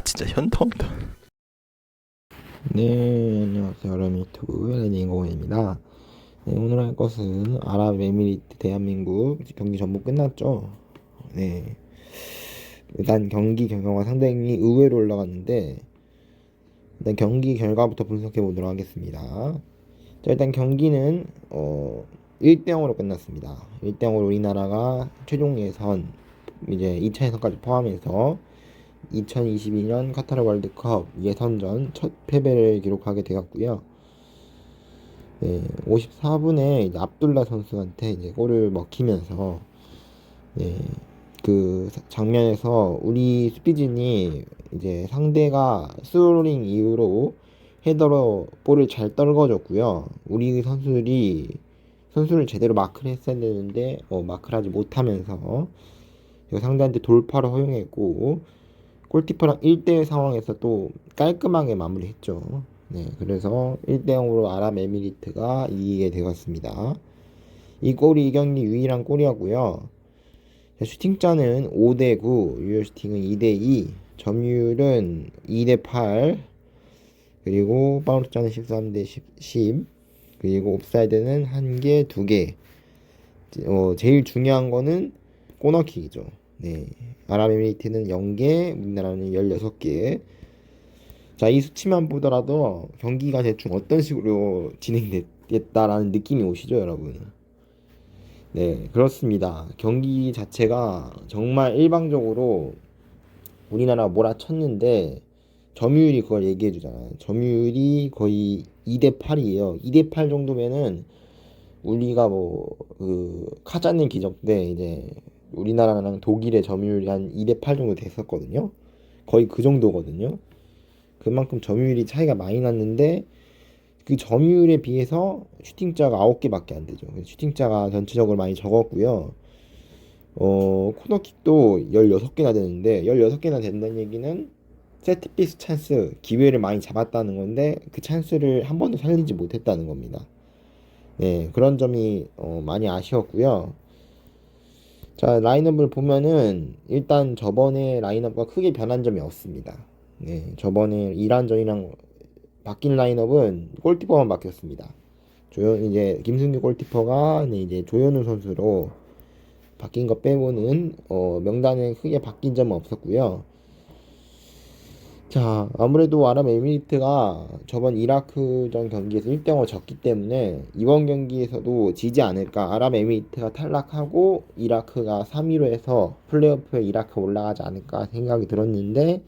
진짜 현타온다. 네, 안녕하세요. 아랍유튜브 레니인공원입니다. 네, 오늘 할 것은 아랍에미리트 대한민국 경기 전부 끝났죠. 네, 일단 경기 결과가 상당히 의외로 올라갔는데 일단 경기 결과부터 분석해 보도록 하겠습니다. 자, 일단 경기는 1대 0으로 끝났습니다. 1대 0으로 우리나라가 최종 예선 이제 2차 예선까지 포함해서 2022년 카타르 월드컵 예선전 첫 패배를 기록하게 되었고요. 네, 54분에 이제 압둘라 선수한테 이제 골을 먹히면서 네, 그 장면에서 우리 수비진이 이제 상대가 스로링 이후로 헤더로 볼을 잘 떨궈줬고요. 우리 선수를 제대로 마크를 했어야 되는데 마크를 하지 못하면서 상대한테 돌파를 허용했고 골키퍼랑 1대1 상황에서 또 깔끔하게 마무리했죠. 네, 그래서 1대 0으로 아랍에미리트가 이기게 되었습니다. 이 골이 이 경기 유일한 골이었고요. 슈팅자는 5대 9, 유효 슈팅은 2대 2, 점유율은 2대 8, 그리고 파울자는 13대 10, 그리고 옵사이드는 1개, 2개. 제일 중요한 거는 코너킥이죠. 네, 아랍에미리트는 0개, 우리나라는 16개. 자, 이 수치만 보더라도 경기가 대충 어떤 식으로 진행됐다라는 느낌이 오시죠, 여러분? 네, 그렇습니다. 경기 자체가 정말 일방적으로 우리나라가 몰아쳤는데 점유율이 그걸 얘기해 주잖아요. 점유율이 거의 2대 8이에요. 2대 8 정도면은 우리가 뭐 그 카자흐 기적 때 이제 우리나라랑 독일의 점유율이 한 2대 8 정도 됐었거든요. 거의 그 정도거든요. 그만큼 점유율이 차이가 많이 났는데 그 점유율에 비해서 슈팅자가 9개밖에 안 되죠. 슈팅자가 전체적으로 많이 적었고요. 코너킥도 16개나 되는데 16개나 된다는 얘기는 세트피스 찬스 기회를 많이 잡았다는 건데 그 찬스를 한 번도 살리지 못했다는 겁니다. 네, 그런 점이 많이 아쉬웠고요. 자, 라인업을 보면은 일단 저번에 라인업과 크게 변한 점이 없습니다. 네, 저번에 이란전이랑 바뀐 라인업은 골키퍼만 바뀌었습니다. 이제 김승규 골키퍼가 네, 이제 조현우 선수로 바뀐 것 빼고는 명단에 크게 바뀐 점은 없었고요. 자, 아무래도 아랍에미리트가 저번 이라크전 경기에서 1대 0을 졌기 때문에 이번 경기에서도 지지 않을까. 아랍에미리트가 탈락하고 이라크가 3위로 해서 플레이오프에 이라크 올라가지 않을까 생각이 들었는데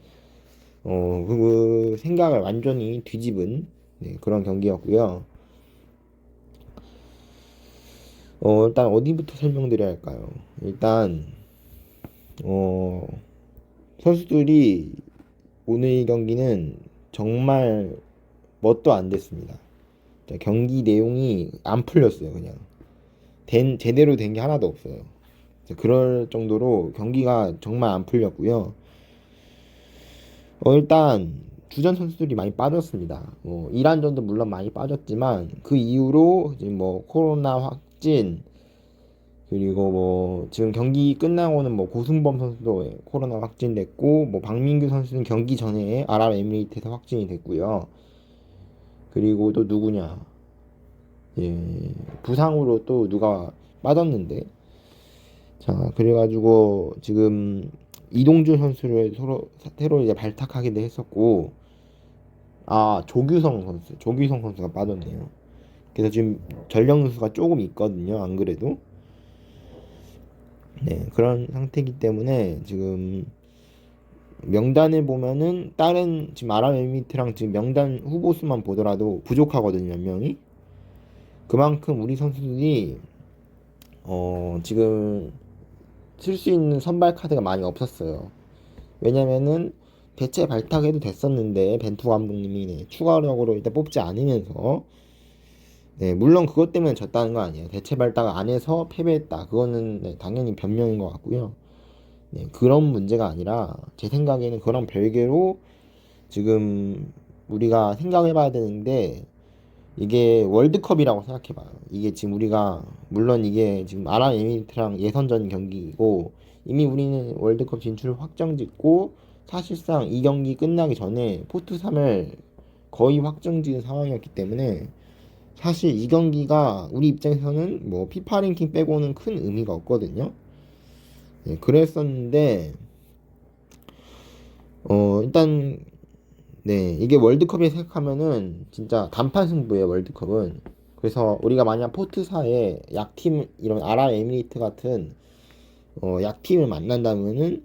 그 생각을 완전히 뒤집은 네, 그런 경기였고요. 일단 어디부터 설명드려야 할까요? 일단 어, 선수들이 오늘 경기는 정말 뭣도 안 됐습니다. 경기 내용이 안 풀렸어요. 그냥 제대로 된 게 하나도 없어요. 그럴 정도로 경기가 정말 안 풀렸고요. 일단 주전 선수들이 많이 빠졌습니다. 이란전도 물론 많이 빠졌지만 그 이후로 지금 뭐 코로나 확진 그리고 뭐 지금 경기 끝나고는 뭐 고승범 선수도 코로나 확진됐고 뭐 박민규 선수는 경기 전에 아랍에미리트에서 확진이 됐고요. 그리고 또 누구냐? 예, 부상으로 또 누가 빠졌는데 자 그래가지고 지금 이동주 선수를 새로 이제 발탁하기도 했었고 조규성 선수가 빠졌네요. 그래서 지금 전력 누수가 조금 있거든요. 안 그래도 네 그런 상태이기 때문에 지금 명단을 보면은 다른 지금 아랍에미리트랑 지금 명단 후보 수만 보더라도 부족하거든요. 몇 명이 그만큼 우리 선수들이 지금 쓸 수 있는 선발 카드가 많이 없었어요. 왜냐면은 대체 발탁해도 됐었는데 벤투 감독님이 네, 추가적으로 일단 뽑지 않으면서 네, 물론 그것 때문에 졌다는 거 아니에요. 대체 발탁 안 해서 패배했다. 그거는 네, 당연히 변명인 것 같고요. 네, 그런 문제가 아니라 제 생각에는 그런 별개로 지금 우리가 생각해봐야 되는데 이게 월드컵이라고 생각해봐요. 이게 지금 우리가 물론 이게 지금 아랍에미리트랑 예선전 경기이고 이미 우리는 월드컵 진출을 확정짓고 사실상 이 경기 끝나기 전에 포트 3을 거의 확정지은 상황이었기 때문에 사실 이 경기가 우리 입장에서는 뭐 피파 랭킹 빼고는 큰 의미가 없거든요. 네, 그랬었는데 일단 네, 이게 월드컵에 생각하면은 진짜 단판 승부예요, 월드컵은. 그래서 우리가 만약 포트사에 약팀, 이런 아랍에미리트 같은 약팀을 만난다면은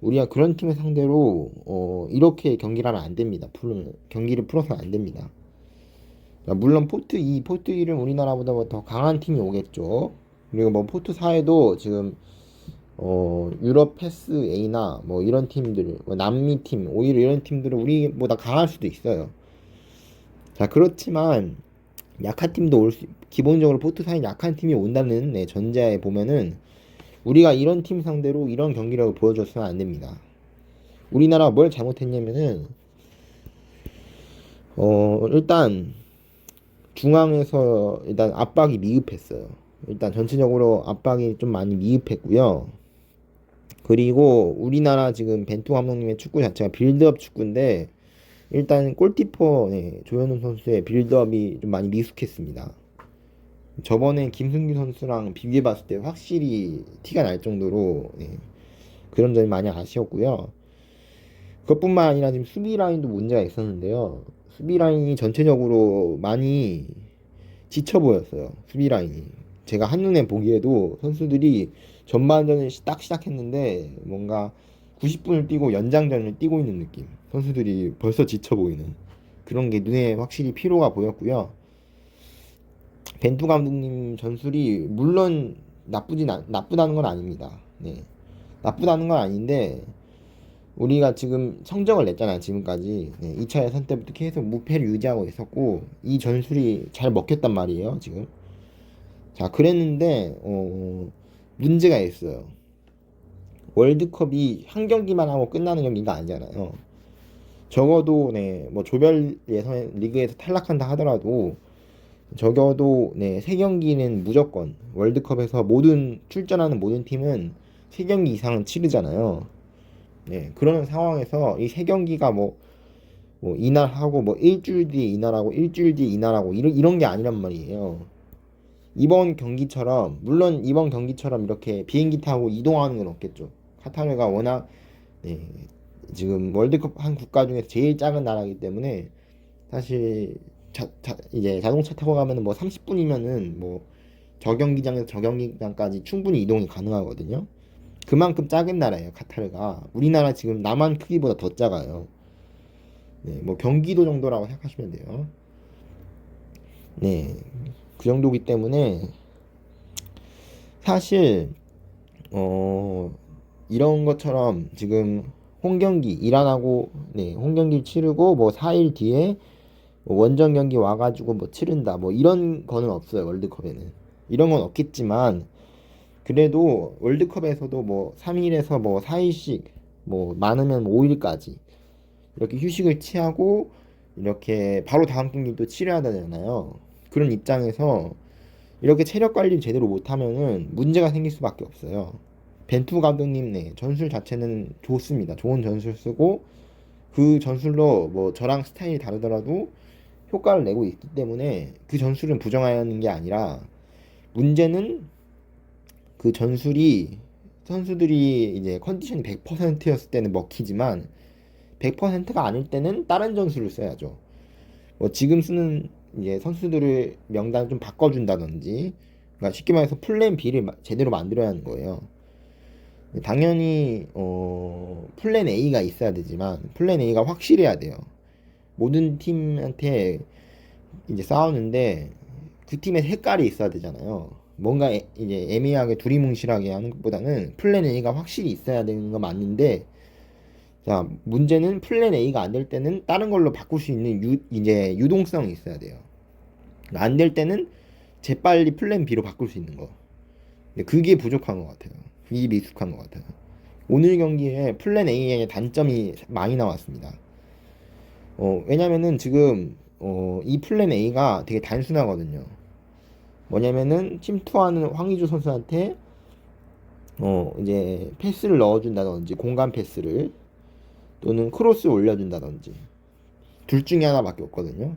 우리가 그런 팀을 상대로 이렇게 경기를 하면 안 됩니다. 경기를 풀어서는 안 됩니다. 물론 포트 2, 포트 1은 우리나라보다 더 강한 팀이 오겠죠. 그리고 뭐 포트 4에도 지금 유럽 패스 A나 뭐 이런 팀들, 뭐 남미 팀, 오히려 이런 팀들은 우리보다 강할 수도 있어요. 자, 그렇지만 약한 팀도 기본적으로 포트 사인 약한 팀이 온다는 전제하에 보면은 우리가 이런 팀 상대로 이런 경기력을 보여줬으면 안 됩니다. 우리나라가 뭘 잘못했냐면은 일단 중앙에서 일단 압박이 미흡했어요. 일단 전체적으로 압박이 좀 많이 미흡했고요. 그리고 우리나라 지금 벤투 감독님의 축구 자체가 빌드업 축구인데 일단 골키퍼 조현우 선수의 빌드업이 좀 많이 미숙했습니다. 저번에 김승규 선수랑 비교해봤을 때 확실히 티가 날 정도로 그런 점이 많이 아쉬웠고요. 그것뿐만 아니라 지금 수비 라인도 문제가 있었는데요. 수비 라인이 전체적으로 많이 지쳐 보였어요. 수비 라인이. 제가 한눈에 보기에도 선수들이 전반전을 딱 시작했는데 뭔가 90분을 뛰고 연장전을 뛰고 있는 느낌. 선수들이 벌써 지쳐 보이는 그런 게 눈에 확실히 피로가 보였고요. 벤투 감독님 전술이 물론 나쁘다는 건 아닙니다. 네. 나쁘다는 건 아닌데 우리가 지금 성적을 냈잖아요. 지금까지 2차 예선 때부터 계속 무패를 유지하고 있었고 이 전술이 잘 먹혔단 말이에요. 지금 자 그랬는데 문제가 있어요. 월드컵이 한 경기만 하고 끝나는 경기가 아니잖아요. 적어도 뭐 조별 예선 리그에서 탈락한다 하더라도 적어도 세 경기는 무조건 월드컵에서 모든 출전하는 모든 팀은 세 경기 이상은 치르잖아요. 그런 상황에서 이 세 경기가 뭐 이날 하고 뭐 일주일 뒤에 이날하고 일주일 뒤에 이날하고 이런 게 아니란 말이에요. 이번 경기처럼 물론 이번 경기처럼 이렇게 비행기 타고 이동하는 건 없겠죠. 카타르가 워낙 네, 지금 월드컵 한 국가 중에서 제일 작은 나라이기 때문에 사실 이제 자동차 타고 가면은 뭐 30분이면은 뭐 저 경기장에서 저 경기장까지 충분히 이동이 가능하거든요. 그만큼 작은 나라예요, 카타르가. 우리나라 지금 남한 크기보다 더 작아요. 뭐 경기도 정도라고 생각하시면 돼요. 네, 그 정도기 때문에 사실 어 이런 것처럼 지금 홈경기 이란하고 홈경기 치르고 뭐 4일 뒤에 뭐 원정 경기 와가지고 뭐 치른다 뭐 이런 거는 없어요. 월드컵에는 이런 건 없겠지만 그래도 월드컵에서도 뭐 3일에서 뭐 4일씩 뭐 많으면 5일까지 이렇게 휴식을 취하고 이렇게 바로 다음 경기도 치러야 되잖아요. 그런 입장에서 이렇게 체력 관리를 제대로 못하면은 문제가 생길 수밖에 없어요. 벤투 감독님 전술 자체는 좋습니다. 좋은 전술 쓰고 그 전술로 뭐 저랑 스타일이 다르더라도 효과를 내고 있기 때문에 그 전술은 부정하는 게 아니라 문제는 그 전술이 선수들이 이제 컨디션이 100%였을 때는 먹히지만 100%가 아닐 때는 다른 전술을 써야죠. 뭐 지금 쓰는 이제 선수들의 명단을 좀 바꿔준다든지, 그러니까 쉽게 말해서 플랜 B를 제대로 만들어야 하는 거예요. 당연히 플랜 A가 있어야 되지만 플랜 A가 확실해야 돼요. 모든 팀한테 이제 싸우는데 그 팀의 색깔이 있어야 되잖아요. 뭔가 이제 애매하게 두리뭉실하게 하는 것보다는 플랜 A가 확실히 있어야 되는 거 맞는데 자 문제는 플랜 A가 안 될 때는 다른 걸로 바꿀 수 있는 이제 유동성이 있어야 돼요. 안 될 때는 재빨리 플랜 B로 바꿀 수 있는 거. 근데 그게 부족한 것 같아요. 그게 미숙한 것 같아요. 오늘 경기에 플랜 A의 단점이 많이 나왔습니다. 왜냐면은 지금 이 플랜 A가 되게 단순하거든요. 뭐냐면은 침투하는 황의조 선수한테 이제 패스를 넣어준다든지 공간 패스를 또는 크로스 올려준다든지 둘 중에 하나밖에 없거든요.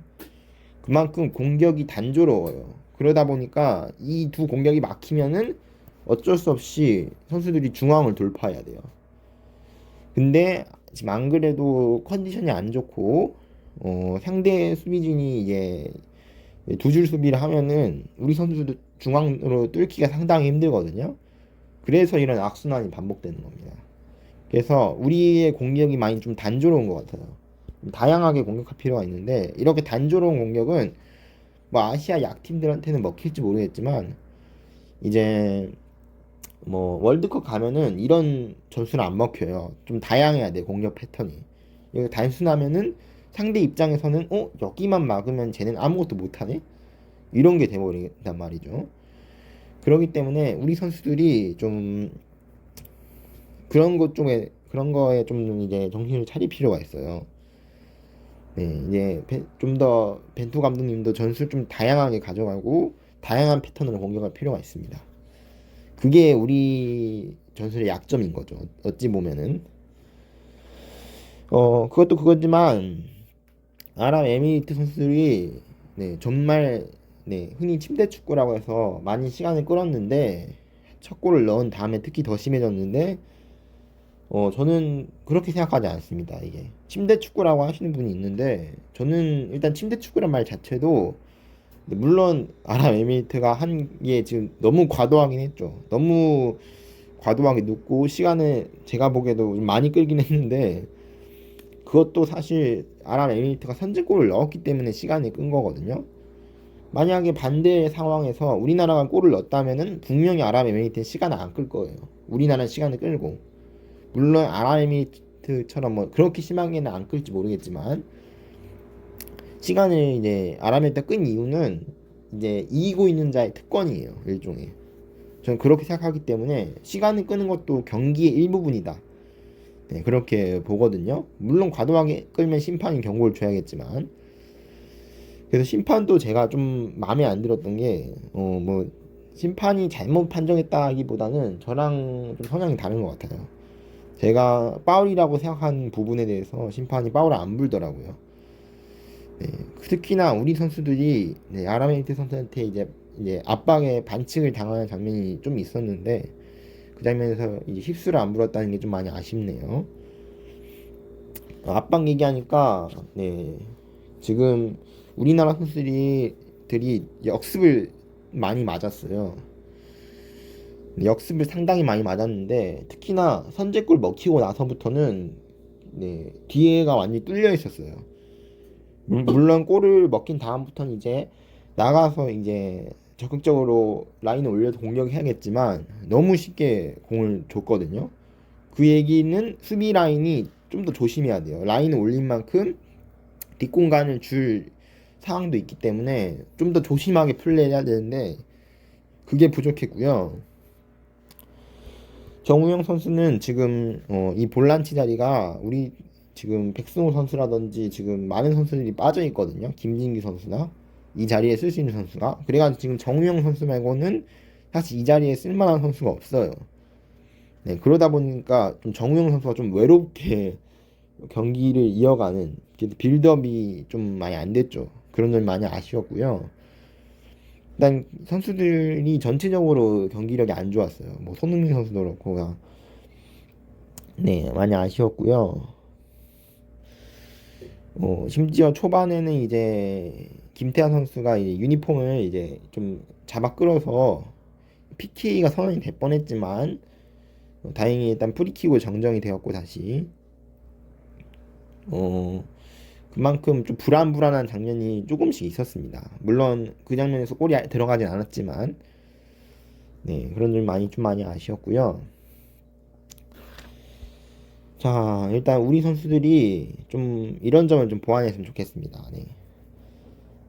그만큼 공격이 단조로워요. 그러다 보니까 이 두 공격이 막히면은 어쩔 수 없이 선수들이 중앙을 돌파해야 돼요. 근데 지금 안 그래도 컨디션이 안 좋고 상대 수비진이 이제 두 줄 수비를 하면은 우리 선수도 중앙으로 뚫기가 상당히 힘들거든요. 그래서 이런 악순환이 반복되는 겁니다. 그래서 우리의 공격이 많이 좀 단조로운 것 같아요. 다양하게 공격할 필요가 있는데 이렇게 단조로운 공격은 뭐 아시아 약팀들한테는 먹힐지 모르겠지만 이제 뭐 월드컵 가면은 이런 전술은 안 먹혀요. 좀 다양해야 돼 공격 패턴이. 이거 단순하면은 상대 입장에서는 여기만 막으면 쟤는 아무것도 못하네 이런 게 돼버린단 말이죠. 그렇기 때문에 우리 선수들이 좀 그런 것 쪽에 그런 거에 좀 이제 정신을 차릴 필요가 있어요. 네, 이제 좀 더 벤투 감독님도 전술 좀 다양하게 가져가고 다양한 패턴으로 공격할 필요가 있습니다. 그게 우리 전술의 약점인 거죠. 어찌 보면은 그것도 그거지만 아랍에미리트 선수들이 네, 정말 네, 흔히 침대 축구라고 해서 많이 시간을 끌었는데 첫 골을 넣은 다음에 특히 더 심해졌는데 저는 그렇게 생각하지 않습니다. 이게 침대 축구라고 하시는 분이 있는데 저는 일단 침대 축구란 말 자체도 물론 아랍에미리트가 한 게 지금 너무 과도하긴 했죠. 너무 과도하게 눕고 시간을 제가 보기에도 좀 많이 끌긴 했는데 그것도 사실 아랍에미리트가 선제골을 넣었기 때문에 시간이 끈 거거든요. 만약에 반대의 상황에서 우리나라가 골을 넣었다면은 분명히 아랍에미리트는 시간을 안 끌 거예요. 우리나라는 시간을 끌고 물론 아랍에미리트처럼 뭐 그렇게 심하게는 안 끌지 모르겠지만 시간을 이제 아랍에미리트가 끈 이유는 이제 이기고 있는 자의 특권이에요. 일종의 저는 그렇게 생각하기 때문에 시간을 끄는 것도 경기의 일부분이다. 네, 그렇게 보거든요. 물론 과도하게 끌면 심판이 경고를 줘야겠지만 그래서 심판도 제가 좀 마음에 안 들었던 게 뭐 심판이 잘못 판정했다기보다는 저랑 좀 성향이 다른 것 같아요. 제가 파울이라고 생각한 부분에 대해서 심판이 파울을 안 불더라고요. 네, 특히나 우리 선수들이 네, 아랍에미리트 선수한테 이제 압박에 반칙을 당하는 장면이 좀 있었는데 그 장면에서 이제 힙수를 안 불었다는 게 좀 많이 아쉽네요. 압박 얘기하니까 네 지금 우리나라 선수들이 역습을 많이 맞았어요. 역습을 상당히 많이 맞았는데 특히나 선제골 먹히고 나서부터는 네 뒤에가 완전히 뚫려 있었어요. 물론 골을 먹힌 다음부터는 이제 나가서 이제 적극적으로 라인을 올려서 공격해야겠지만 너무 쉽게 공을 줬거든요. 그 얘기는 수비 라인이 좀 더 조심해야 돼요. 라인을 올린 만큼 뒷공간을 줄 상황도 있기 때문에 좀 더 조심하게 플레이해야 되는데 그게 부족했고요. 정우영 선수는 지금 이 볼란치 자리가 우리 지금 백승호 선수라든지 지금 많은 선수들이 빠져 있거든요. 김진기 선수나 이 자리에 쓸 수 있는 선수가 그래가지고 지금 정우영 선수 말고는 사실 이 자리에 쓸만한 선수가 없어요. 네, 그러다 보니까 좀 정우영 선수가 좀 외롭게 경기를 이어가는 빌드업이 좀 많이 안 됐죠. 그런 점이 많이 아쉬웠고요. 일단 선수들이 전체적으로 경기력이 안 좋았어요. 뭐 손흥민 선수도 그렇고 네 많이 아쉬웠고요. 심지어 초반에는 이제 김태환 선수가 이제 유니폼을 이제 좀 잡아 끌어서 PK가 선언이 될 뻔했지만 다행히 일단 프리킥으로 정정이 되었고 다시 어 그만큼 좀 불안불안한 장면이 조금씩 있었습니다. 물론 그 장면에서 골이 들어가진 않았지만 네 그런 점이 많이 아쉬웠고요. 자 일단 우리 선수들이 좀 이런 점을 좀 보완했으면 좋겠습니다. 네.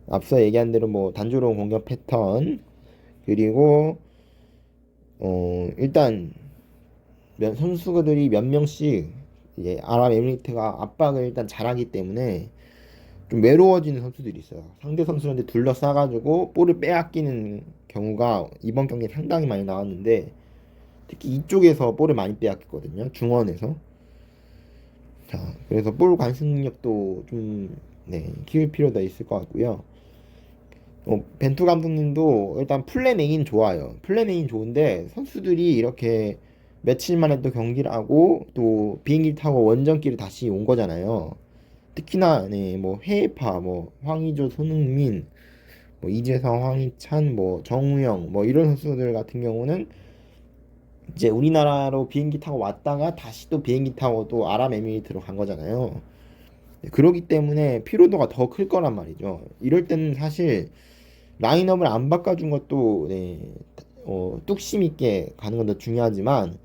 앞서 얘기한 대로 뭐 단조로운 공격 패턴 그리고 일단 선수들이 몇 명씩 이제 아랍에미리트가 압박을 일단 잘하기 때문에 좀 외로워지는 선수들이 있어요. 상대 선수한테 둘러싸가지고 볼을 빼앗기는 경우가 이번 경기에 상당히 많이 나왔는데 특히 이쪽에서 볼을 많이 빼앗겼거든요. 중원에서. 자, 그래서 볼 관측 능력도 좀 키울 필요도 있을 것 같고요. 벤투 감독님도 일단 플랜 A는 좋아요. 플랜 A는 좋은데 선수들이 이렇게 며칠 만에 또 경기를 하고 또 비행기 타고 원정길을 다시 온 거잖아요. 특히나 뭐 해외파 뭐 황의조, 손흥민, 뭐 이재성, 황희찬, 뭐 정우영 뭐 이런 선수들 같은 경우는 이제 우리나라로 비행기 타고 왔다가 다시 또 비행기 타고 또 아랍에미리트로 간 거잖아요. 그러기 때문에 피로도가 더 클 거란 말이죠. 이럴 때는 사실 라인업을 안 바꿔준 것도 뚝심 있게 가는 건 더 중요하지만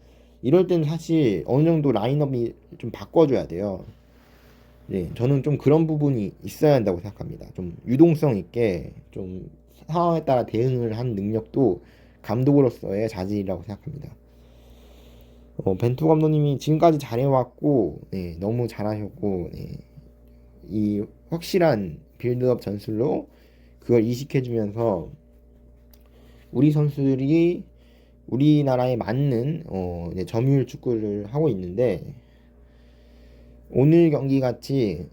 이럴 때는 사실 어느 정도 라인업이 좀 바꿔줘야 돼요. 저는 좀 그런 부분이 있어야 한다고 생각합니다. 좀 유동성 있게 좀 상황에 따라 대응을 하는 능력도 감독으로서의 자질이라고 생각합니다. 벤투 감독님이 지금까지 잘해왔고 너무 잘하셨고 이 확실한 빌드업 전술로 그걸 이식해주면서 우리 선수들이 우리나라에 맞는 점유율 축구를 하고 있는데 오늘 경기 같이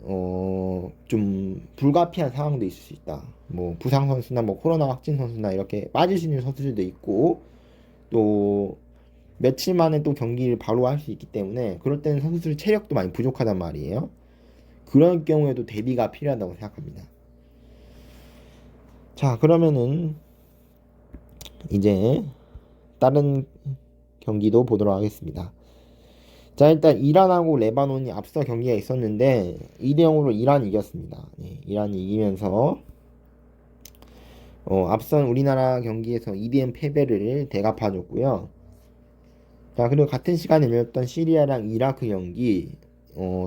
좀 불가피한 상황도 있을 수 있다. 뭐 부상 선수나 뭐 코로나 확진 선수나 이렇게 빠질 수 있는 선수들도 있고 또 며칠 만에 또 경기를 바로 할 수 있기 때문에 그럴 때는 선수들 체력도 많이 부족하단 말이에요. 그런 경우에도 대비가 필요하다고 생각합니다. 자, 그러면은 이제 다른 경기도 보도록 하겠습니다. 자, 일단 이란하고 레바논이 앞서 경기가 있었는데 2대 0으로 이란이 이겼습니다. 이란이 이기면서 앞선 우리나라 경기에서 2대0 패배를 대갚아줬고요. 자, 그리고 같은 시간에 열렸던 시리아랑 이라크 경기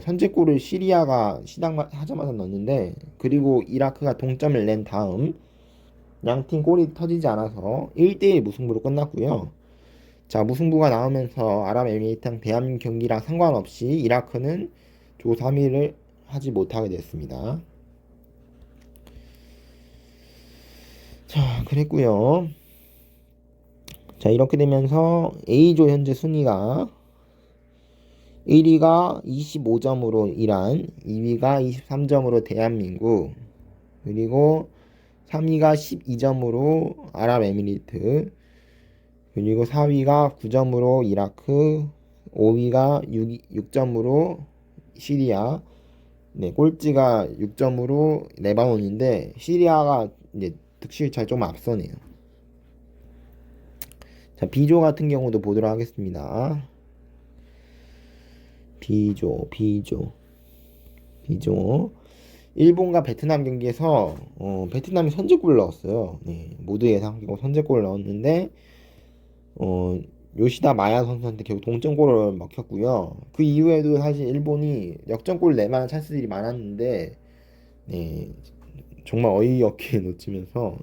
선제골을 시리아가 시작하자마자 넣었는데 그리고 이라크가 동점을 낸 다음 양팀 골이 터지지 않아서 1대1 무승부로 끝났고요. 자, 무승부가 나오면서 아랍에미리트랑 대한민국 경기랑 상관없이 이라크는 조 3위를 하지 못하게 됐습니다. 자, 그랬고요. 자, 이렇게 되면서 A조 현재 순위가 1위가 25점으로 이란, 2위가 23점으로 대한민국, 그리고 3위가 12점으로 아랍에미리트, 그리고 4위가 9점으로 이라크, 5위가 6점으로 시리아, 꼴찌가 6점으로 레바논인데 시리아가 이제 득실차에 좀 앞서네요. 자, B조 같은 경우도 보도록 하겠습니다. B조. 일본과 베트남 경기에서 베트남이 선제골을 넣었어요. 모두 예상하고 선제골을 넣었는데 요시다 마야 선수한테 결국 동점골을 먹혔고요. 그 이후에도 사실 일본이 역전골 낼 만한 찬스들이 많았는데 정말 어이없게 놓치면서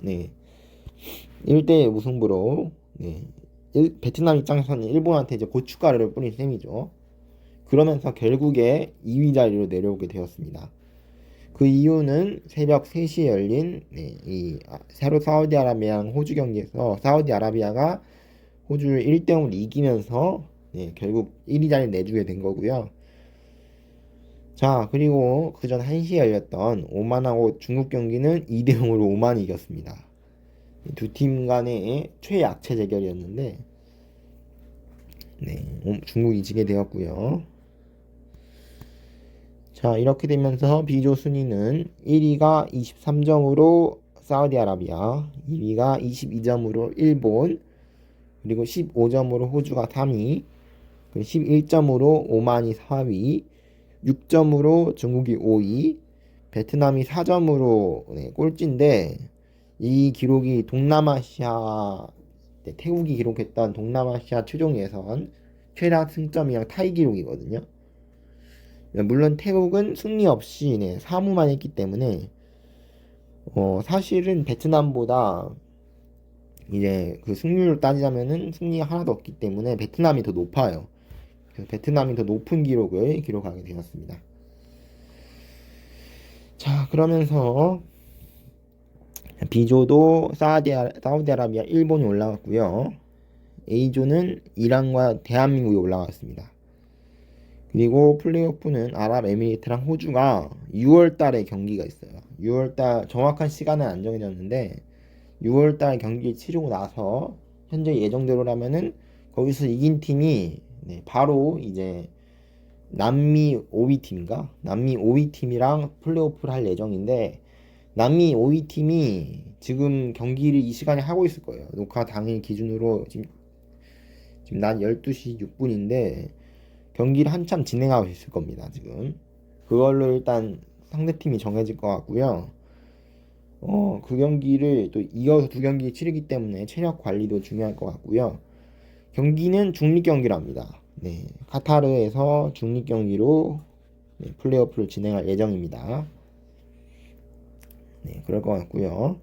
1대 무승부로 베트남 입장에서는 일본한테 이제 고춧가루를 뿌린 셈이죠. 그러면서 결국에 2위 자리로 내려오게 되었습니다. 그 이유는 새벽 3시에 열린 새로 사우디아라비아랑 호주 경기에서 사우디아라비아가 호주를 1대0으로 이기면서 결국 1위 자리를 내주게 된 거고요. 자, 그리고 그전 1시에 열렸던 오만하고 중국 경기는 2대0으로 오만이 이겼습니다. 두 팀 간의 최약체 대결이었는데 중국이 지게 되었고요. 자, 이렇게 되면서 B조 순위는 1위가 23점으로 사우디아라비아, 2위가 22점으로 일본, 그리고 15점으로 호주가 3위, 그리고 11점으로 오만이 4위, 6점으로 중국이 5위, 베트남이 4점으로 꼴찌인데 이 기록이 동남아시아 태국이 기록했던 동남아시아 최종 예선 최다 승점이랑 타이 기록이거든요. 물론 태국은 승리 없이 4무만 했기 때문에 사실은 베트남보다 이제 그 승률을 따지자면은 승리가 하나도 없기 때문에 베트남이 더 높아요. 그래서 베트남이 더 높은 기록을 기록하게 되었습니다. 자, 그러면서 B조도 사우디아라비아, 일본이 올라갔고요. A조는 이란과 대한민국이 올라갔습니다. 그리고 플레이오프는 아랍에미리트랑 호주가 6월 달에 경기가 있어요. 6월 달 정확한 시간은 안 정해졌는데 6월 달 경기 치르고 나서 현재 예정대로라면은 거기서 이긴 팀이 바로 이제 남미 5위 팀인가? 남미 5위 팀이랑 플레이오프를 할 예정인데 남미 5위 팀이 지금 경기를 이 시간에 하고 있을 거예요. 녹화 당일 기준으로 지금 낮 12시 6분인데 경기를 한참 진행하고 있을 겁니다. 지금 그걸로 일단 상대팀이 정해질 것 같고요. 그 경기를 또 이어서 두 경기 치르기 때문에 체력 관리도 중요할 것 같고요. 경기는 중립 경기랍니다. 네, 카타르에서 중립 경기로 플레이오프를 진행할 예정입니다. 네, 그럴 것 같고요.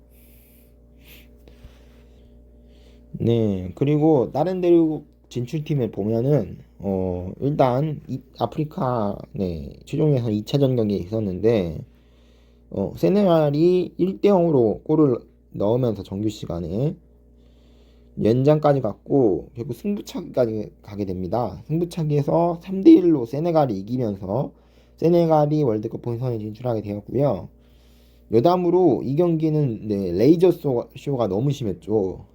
네, 그리고 다른 대륙 진출팀을 보면은 일단 아프리카 최종에서 2차전 경기에 있었는데 세네갈이 1대 0으로 골을 넣으면서 정규 시간에 연장까지 갔고 결국 승부차기까지 가게 됩니다. 승부차기에서 3대 1로 세네갈이 이기면서 세네갈이 월드컵 본선에 진출하게 되었고요. 여담으로 이 경기는 레이저 쇼가 너무 심했죠.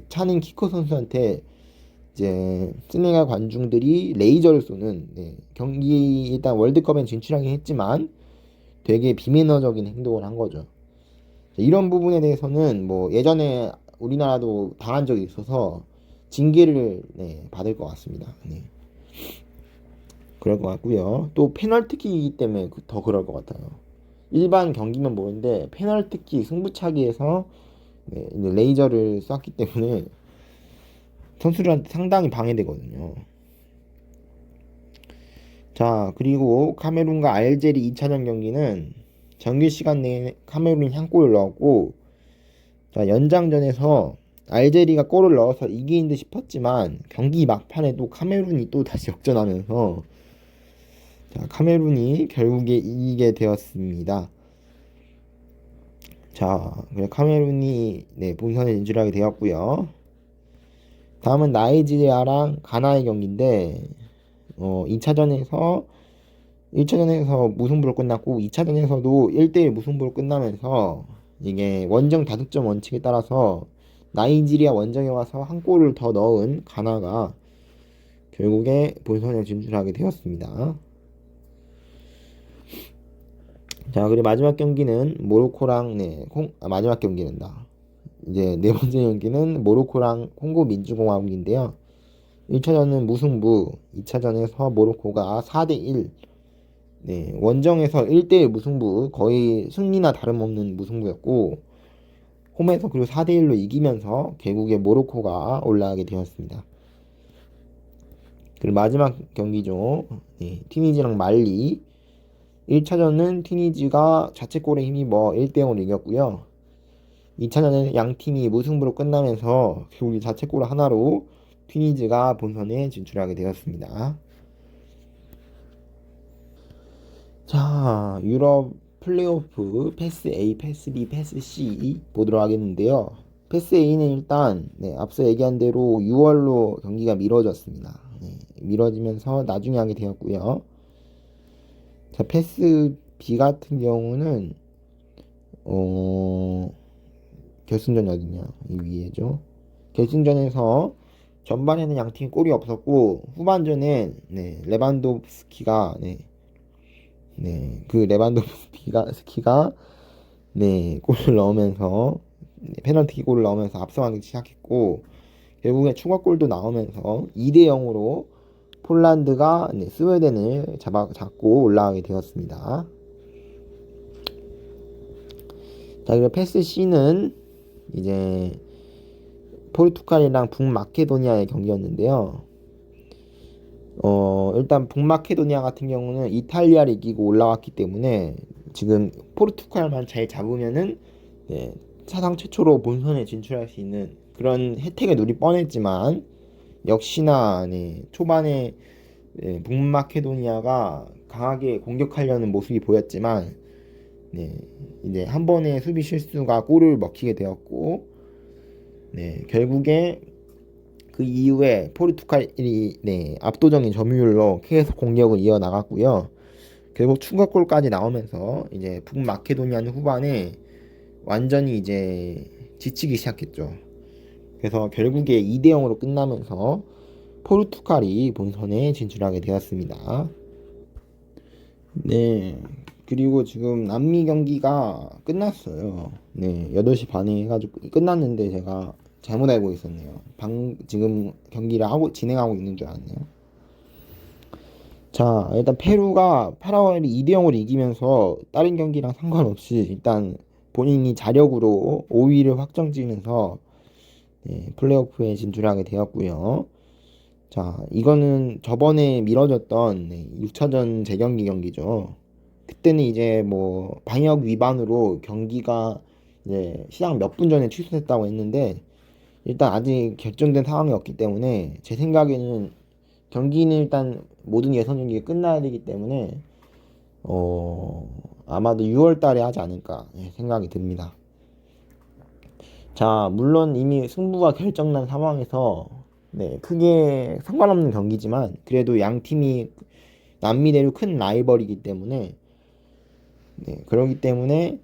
차는 키커 선수한테 이제 세네갈 관중들이 레이저를 쏘는 경기 일단 월드컵엔 진출하긴 했지만 되게 비매너적인 행동을 한 거죠. 이런 부분에 대해서는 뭐 예전에 우리나라도 당한 적이 있어서 징계를 받을 것 같습니다. 그럴 것 같고요. 또 페널티킥이기 때문에 더 그럴 것 같아요. 일반 경기면 모르는데 페널티킥 승부차기에서 레이저를 쐈기 때문에 선수들한테 상당히 방해되거든요. 자, 그리고 카메룬과 알제리 2차전 경기는 정규 시간 내에 카메룬이 한 골을 넣었고, 자, 연장전에서 알제리가 골을 넣어서 이기는 듯 싶었지만 경기 막판에 또 카메룬이 또 다시 역전하면서 자, 카메룬이 결국에 이기게 되었습니다. 자, 그래 카메룬이 본선에 진출하게 되었고요. 다음은 나이지리아랑 가나의 경기인데 2차전에서 1차전에서 무승부로 끝났고 2차전에서도 1대1 무승부로 끝나면서 이게 원정 다득점 원칙에 따라서 나이지리아 원정에 와서 한 골을 더 넣은 가나가 결국에 본선에 진출하게 되었습니다. 자, 그리고 마지막 경기는 모로코랑 마지막 경기는다. 이제 네 번째 경기는 모로코랑 콩고 민주공화국인데요. 1차전은 무승부, 2차전에서 모로코가 4대1 원정에서 1대1 무승부 거의 승리나 다름없는 무승부였고 홈에서 그리고 4대1로 이기면서 결국에 모로코가 올라가게 되었습니다. 그리고 마지막 경기죠. 튀니지랑 말리 1차전은 튀니지가 자책골에 힘입어 1대0으로 이겼고요. 2차전에는 양팀이 무승부로 끝나면서 결국 자책골 하나로 튀니지가 본선에 진출하게 되었습니다. 자, 유럽 플레이오프 패스 A, 패스 B, 패스 C 보도록 하겠는데요. 패스 A는 일단 앞서 얘기한 대로 6월로 경기가 미뤄졌습니다. 미뤄지면서 나중에 하게 되었고요. 자, 패스 B 같은 경우는 결승전이 어디냐? 이 위에죠. 결승전에서 전반에는 양팀 골이 없었고 후반전에 레반도프스키가 그 레반도프스키가 골을 넣으면서 페널티 골을 넣으면서 앞서가기 시작했고 결국에 추가골도 나오면서 2대 0으로 폴란드가 스웨덴을 잡고 올라가게 되었습니다. 자, 그리고 패스 C는 이제 포르투갈이랑 북마케도니아의 경기였는데요. 일단 북마케도니아 같은 경우는 이탈리아를 이기고 올라왔기 때문에 지금 포르투갈만 잘 잡으면은 사상 최초로 본선에 진출할 수 있는 그런 혜택을 누릴 뻔했지만 역시나 초반에 북마케도니아가 강하게 공격하려는 모습이 보였지만 이제 한 번의 수비 실수가 골을 먹히게 되었고 결국에 그 이후에 포르투갈이 압도적인 점유율로 계속 공격을 이어나갔고요. 결국 추가골까지 나오면서 이제 북마케도니아는 후반에 완전히 이제 지치기 시작했죠. 그래서 결국에 2대 0으로 끝나면서 포르투갈이 본선에 진출하게 되었습니다. 네. 그리고 지금 남미 경기가 끝났어요. 네. 8시 반에 해가지고 끝났는데 제가 잘못 알고 있었네요. 지금 경기를 진행하고 있는 줄 알았네요. 자, 일단 페루가 파라과이를 2대 0으로 이기면서 다른 경기랑 상관없이 일단 본인이 자력으로 5위를 확정지으면서 플레이오프에 진출하게 되었고요. 자, 이거는 저번에 미뤄졌던 6차전 재경기 경기죠. 그때는 이제 뭐 방역 위반으로 경기가 이제 시작 몇 분 전에 취소됐다고 했는데 일단 아직 결정된 상황이 없기 때문에 제 생각에는 경기는 일단 모든 예선 경기가 끝나야 되기 때문에 아마도 6월 달에 하지 않을까 생각이 듭니다. 자, 물론 이미 승부가 결정난 상황에서 크게 상관없는 경기지만 그래도 양 팀이 남미 내로 큰 라이벌이기 때문에 그러기 때문에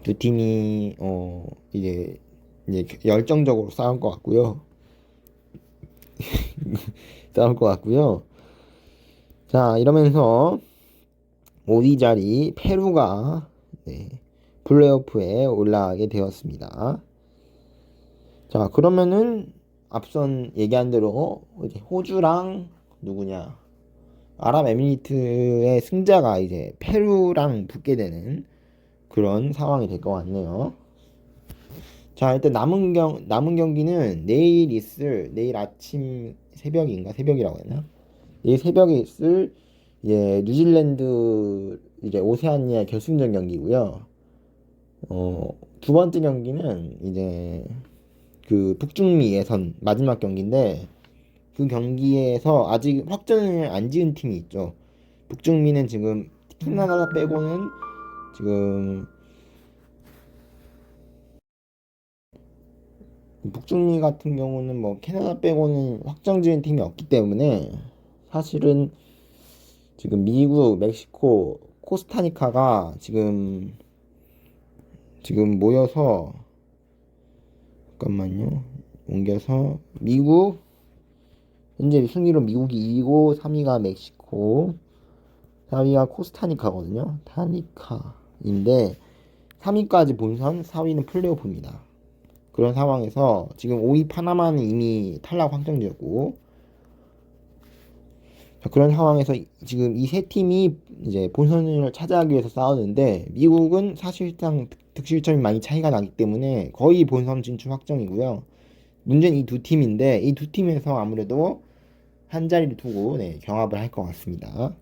두 팀이 이제 열정적으로 싸울 것 같고요. 싸울 것 같고요. 자, 이러면서 5위 자리 페루가 플레이오프에 올라가게 되었습니다. 자, 그러면은 앞선 얘기한 대로 이제 호주랑 누구냐 아랍에미리트의 승자가 이제 페루랑 붙게 되는 그런 상황이 될 것 같네요. 자, 일단 남은 경기는 내일 아침 새벽이라고 했나? 내일 새벽에 있을 뉴질랜드 이제 오세아니아 결승전 경기고요. 두 번째 경기는 이제 그 북중미 예선 마지막 경기인데 그 경기에서 아직 확정을 안 지은 팀이 있죠. 북중미는 지금 캐나다 빼고는 지금 북중미 같은 경우는 뭐 캐나다 빼고는 확정 지은 팀이 없기 때문에 사실은 지금 미국, 멕시코, 코스타리카가 지금 모여서 잠깐만요. 옮겨서 미국 현재 순위로 미국이 2위고 3위가 멕시코 4위가 코스타리카거든요. 타니카인데 3위까지 본선 4위는 플레이오프입니다. 그런 상황에서 지금 5위 파나마는 이미 탈락 확정되었고 그런 상황에서 지금 이 세 팀이 이제 본선을 차지하기 위해서 싸우는데 미국은 사실상 득실점이 많이 차이가 나기 때문에 거의 본선 진출 확정이고요. 문제는 이 두 팀인데 이 두 팀에서 아무래도 한 자리를 두고 경합을 할 것 같습니다.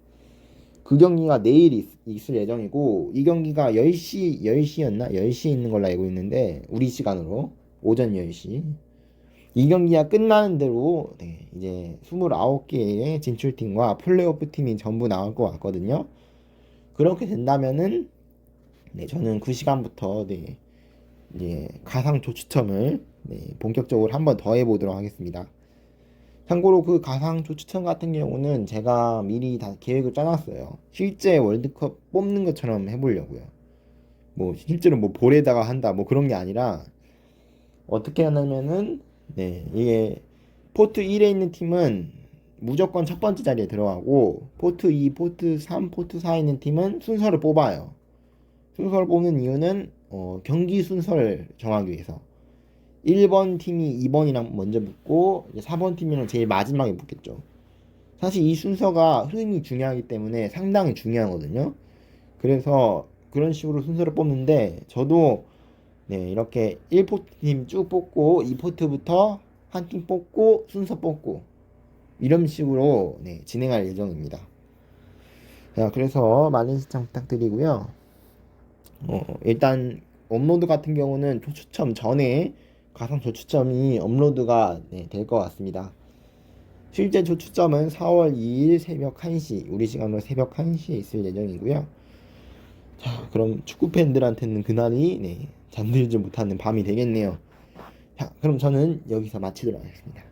그 경기가 내일 있을 예정이고 이 경기가 10시였나? 10시에 있는 걸로 알고 있는데 우리 시간으로 오전 10시 이 경기가 끝나는 대로 이제 29개의 진출팀과 플레이오프 팀이 전부 나올 것 같거든요. 그렇게 된다면은 저는 그 시간부터 이제 가상조 추첨을 본격적으로 한번 더 해보도록 하겠습니다. 참고로 그 가상조 추첨 같은 경우는 제가 미리 다 계획을 짜놨어요. 실제 월드컵 뽑는 것처럼 해보려고요. 뭐 실제로 뭐 볼에다가 한다 뭐 그런 게 아니라 어떻게 하냐면은 이게 포트 1에 있는 팀은 무조건 첫 번째 자리에 들어가고 포트 2, 포트 3, 포트 4에 있는 팀은 순서를 뽑아요. 순서를 뽑는 이유는 경기 순서를 정하기 위해서 1번 팀이 2번이랑 먼저 붙고 4번 팀이랑 제일 마지막에 붙겠죠. 사실 이 순서가 흐름이 중요하기 때문에 상당히 중요하거든요. 그래서 그런 식으로 순서를 뽑는데 저도 이렇게 1포트 팀 쭉 뽑고 2포트부터 한 팀 뽑고 순서 뽑고 이런 식으로 진행할 예정입니다. 자, 그래서 많은 시청 부탁드리고요. 일단 업로드 같은 경우는 조추첨 전에 가상 조추첨이 업로드가 될 것 같습니다. 실제 조추첨은 4월 2일 새벽 1시 우리 시간으로 새벽 1시에 있을 예정이고요. 자, 그럼 축구 팬들한테는 그날이 잠들지 못하는 밤이 되겠네요. 자, 그럼 저는 여기서 마치도록 하겠습니다.